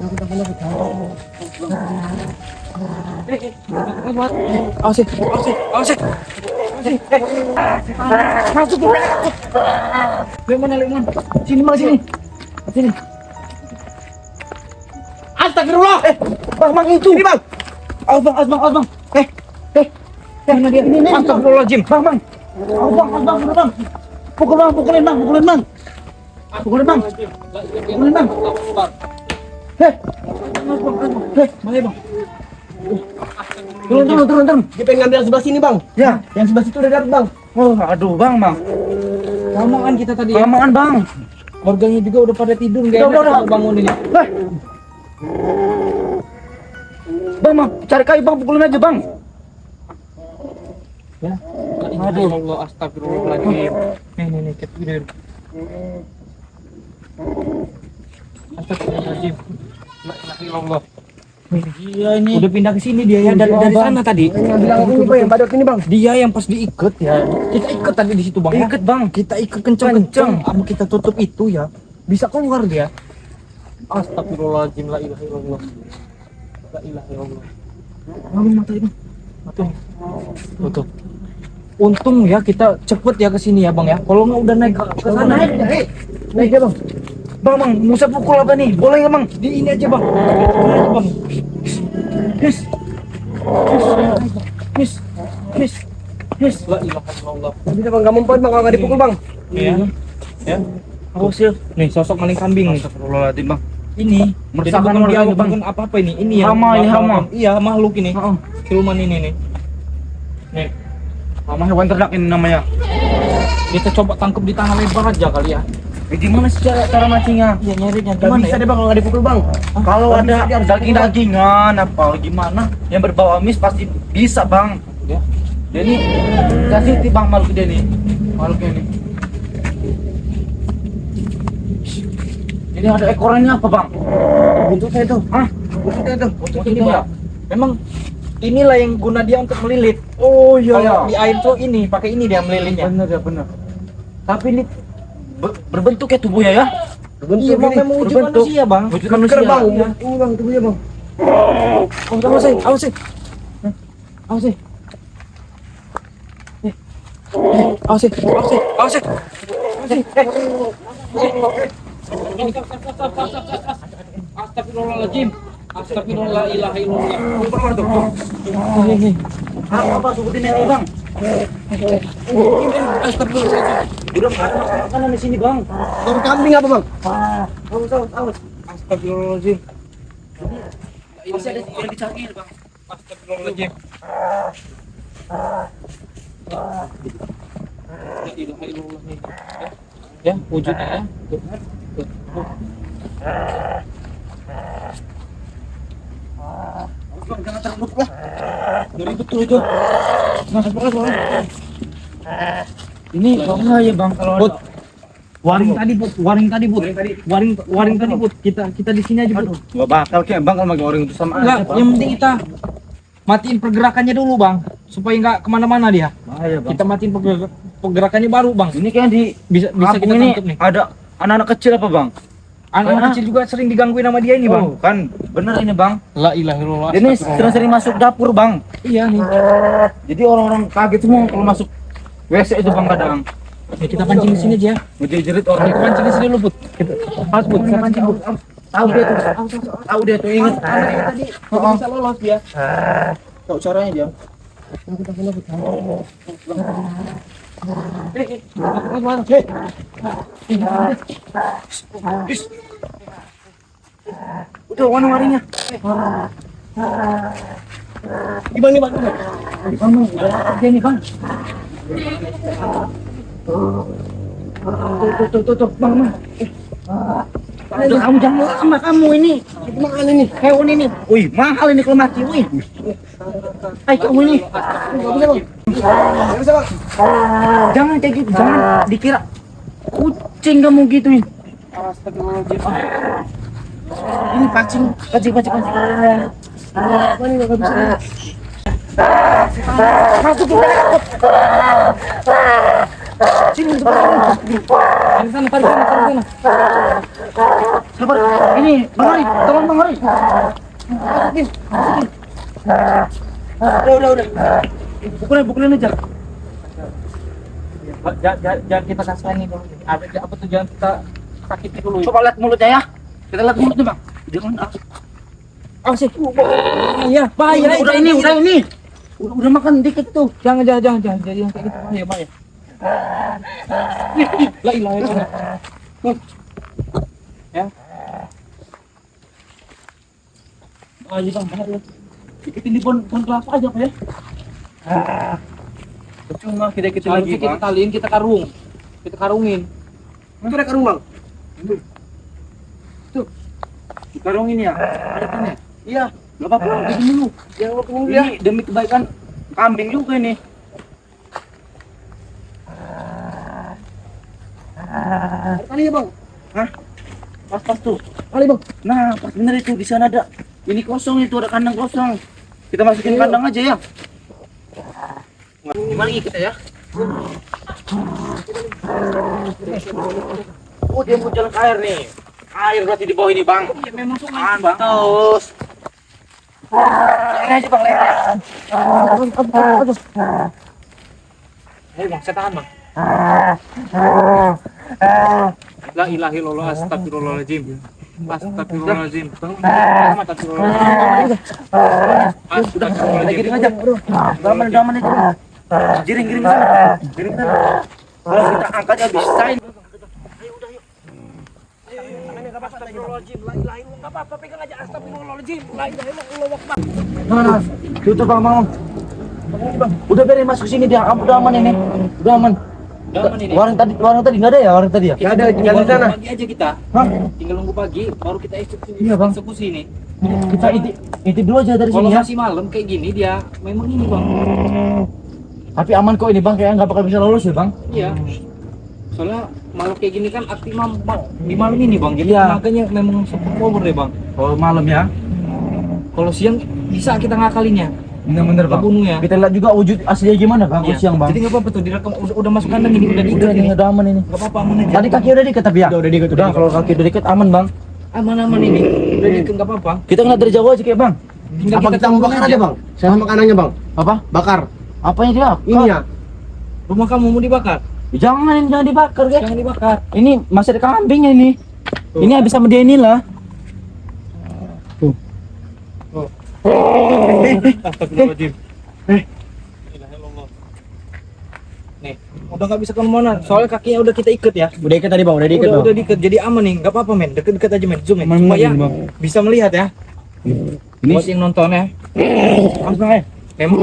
Awas, awas. Masuk. Lemon. Sini Bang, sini. Sini. Astagfirullah. Bang itu. Ini Bang. Awas Bang. Mana dia? Ini. Astagfirullahaladzim. Bang. Awas Bang. Pukulin Bang. Mana Bang? Turun. Dia pengen ngambil sebelah sini Bang. Ya, yang sebelah situ udah dapat Bang. Oh, aduh Bang. Kelamaan kita tadi ya. Kelamaan Bang. Warganya juga udah pada tidur, nggak enak Udah. kalau bangun ini. Bang, cari kayu Bang, pukulin aja Bang. Ya. Aduh. Allah, astagfirullahaladzim. Nih, tidur. Astagfirullahaladzim. La ilaha illallah. Iya ini. Udah pindah ke sini dia ya dari sana tadi. Yang bilang ini Bang, yang badut ini Bang. Dia yang pas diikat ya. Kita ikat tadi di situ Bang. Ya? Ikat Bang. Kita ikat kencang-kencang. Apa kita tutup itu ya? Bisa keluar dia. Astagfirullahaladzim. La ilaha illallah. La ilaha illallah. Ngomong mata ini. Tutup. Untung ya kita cepet ya ke sini ya Bang ya. Kalau nggak udah naik ke sana. Naik ya Bang. Bang, Musa pukul apa nih? Boleh nggak Bang? Di ini aja Bang. Ini aja Bang. His. La ilaha illallah. Bisa Bang, enggak mempan Bang, enggak dipukul Bang. Ya. Awas ya. Nih sosok maling kambing nih. Astagfirullahaladzim Bang. Ini Meresahkan bukan dia warga ini, Bang. bukan apa-apa ini ya. Hama ini, hama. Iya, makhluk ini. Siluman ini nih. Nih, Sama hewan ternak ini namanya. kita coba tangkap di tanah lebar aja kali ya. Gimana sih cara mancingnya? Iya, nyarinya Gak gimana bisa ya? deh Bang kalau nggak dipukul Bang. Kalau ada daging-dagingan apa gimana yang berbau amis pasti bisa Bang. Ya. Dia nih sensitif Bang makhluk dia nih. Makhluknya nih. Ini ada ekorannya apa Bang? Buntutnya itu. Buntutnya itu. Buntutnya ini Bang. Memang inilah yang guna dia untuk melilit. Oh Kalau di air tuh ini, pakai ini dia melilitnya. Bener. Tapi ini berbentuk ya tubuhnya ya? Iya, memang wujud manusia, Bang. Wujud manusia. Bang. Iya. Bang, tubuhnya, Bang. Awas sih. Astagfirullahaladzim. Astagfirullahaladzim. Apa sebutin ini Bang? Astagfirullahaladzim. Udah makanan di sini Bang. Baru kambing apa Bang? Awas. Astagfirullahaladzim. Masih ada yang dicari Bang. Astagfirullahaladzim. La ilaha illallah nih. Ya, wujudnya ya. Tuh. Bang, jangan terlalu lah. Dari betul itu. Ini bahaya Bang kalau Bud. ada. Waring tadi, Bud. Waring tadi, Bud. Kita di sini aja, Bud. Gak bakal kayak Bang kalau pakai orang itu sama Enggak, aja Bang. yang penting kita matiin pergerakannya dulu, Bang, supaya nggak kemana-mana dia. Bahaya Bang. Kita matiin pergerakannya baru, Bang. Ini kayak di Bisa kampung kita ini tangkap nih. ada anak-anak kecil apa Bang? Anak-anak kecil juga sering digangguin sama dia ini, Bang. Oh, kan bener ini Bang. La ilaha illallah. Ini sering masuk dapur Bang. Iya nih. Jadi orang-orang kaget semua kalau masuk WC itu Bang kadang. Ya, kita pancing di sini aja. Ngejerit Kita orang. pancing di sini dulu, Bud. Pas, Bud. Kita pancing, Bud. Tahu dia tuh. Tahu dia tuh inget. Tadi bisa lolos dia. Tahu caranya dia. Udah warna warinya. Gimana nih, Bang? Bang, dia nih Bang. Tuh, Bang. Udah kamu jangan lama kamu ini. Itu mahal ini, hewan ini. Wih, mahal ini kalau mati, wih. Hai kamu ini. Enggak bisa, Bang. Enggak bisa, Bang. Jangan kayak gitu, jangan dikira kucing kamu gituin. Astagfirullahaladzim. Ini pancing. Apa nih enggak bisa. Masuk ke dalam. Sini, Tarik sana. Sabar. Ini Bang Hari, tolong Bang Hari. Masukin. Udah. Pukulin aja. Jangan kita kasihani dulu. Apa tuh, jangan kita sakiti dulu. Coba lihat mulutnya ya. Kita lihat mulutnya Bang. Jangan Sih. Iya, bahaya. Udah ini. Udah makan dikit tuh. Jangan kayak gitu. Bahaya. La ilaha illallah. Ya. Ayo Bang, bahaya. Ikutin di pohon kelapa aja Pak ya. Cuma kita lagi Kita taliin, kita karungin. Itu ada karung Bang. Tuh. Karungin ya. Ada pinnya. Iya. Gak apa-apa, bikin dulu. Jangan lupa dulu ya. Ini demi kebaikan kambing juga ini. Kali ya Bang. Hah? Pas tuh. Kali Bang. Nah, pas bener itu di sana ada. Ini kosong itu, ada kandang kosong. Kita masukin kandang aja ya. Mari kita ya. Oh, dia mau jalan ke air nih. Air berarti di bawah ini Bang. Ya memang sungai, Bang. Terus. Leher aja Bang, leher. Aduh. Ayo Bang, saya tahan Bang. La ilaha illallah, astagfirullahaladzim. Astagfirullahaladzim. Lagi giring aja. Daman itu. Giring sana. Giring sana. Kalau kita angkat ya bisa. Ayo udah yuk. Astagfirullahaladzim, la ilaha illallah. Enggak apa-apa, pegang aja. Astagfirullahaladzim, la ilaha illallah. Nah, tutup Bang. Udah biarin masuk sini dia. Udah aman ini. Udah aman. Warung tadi nggak ada ya, warung tadi ya? Nggak ada, tinggal di sana. Pagi aja kita. Hah? Tinggal nunggu pagi, baru kita eksekusi. Iya, Bang. Eksekusi ini. Kita intip dulu aja dari Kalau sini ya. masih malam kayak gini dia memang ini Bang. Tapi aman kok ini Bang, kayaknya nggak bakal bisa lolos ya Bang. Iya. Soalnya malam kayak gini kan aktif di malam ini Bang. Jadi Iya. makanya memang super power deh Bang. Kalau malam ya. Kalau siang bisa kita ngakalinnya. Bener-bener Bang. Bunuh ya. Kita lihat juga wujud aslinya gimana Bang, Iya. kalau siang Bang. Jadi nggak apa-apa tuh direkam udah masuk kandang ini udah diikat Udah ini. ini udah aman ini. Nggak apa-apa, aman aja. Tadi kaki udah diikat tapi ya? Udah diikat, Udah, kalau kaki udah diikat aman Bang. Aman ini. Udah diikat nggak apa-apa. Kita ngeliat dari jauh aja kayak Bang. Tinggal Apa kita mau bakar aja Bang? Saya sama kanannya Bang. Apa? Bakar. Apanya dia? Ini ya. Rumah kamu mau dibakar? Jangan ini, jangan dibakar guys. Jangan dibakar. Ini masih ada kambingnya ini. Ini habis sama dia inilah. Tuh. Astagfirullahaladzim. Nih, udah nggak bisa kemana. Soalnya kakinya udah kita ikat ya. Udah ikat tadi Bang, udah diikat Bang. Udah diikat, jadi aman nih. Nggak apa-apa men. Deket-deket aja men. Zoom men. Aman, Supaya Bang. bisa melihat ya. Ini Buat yang nonton ya. langsung aja. Memang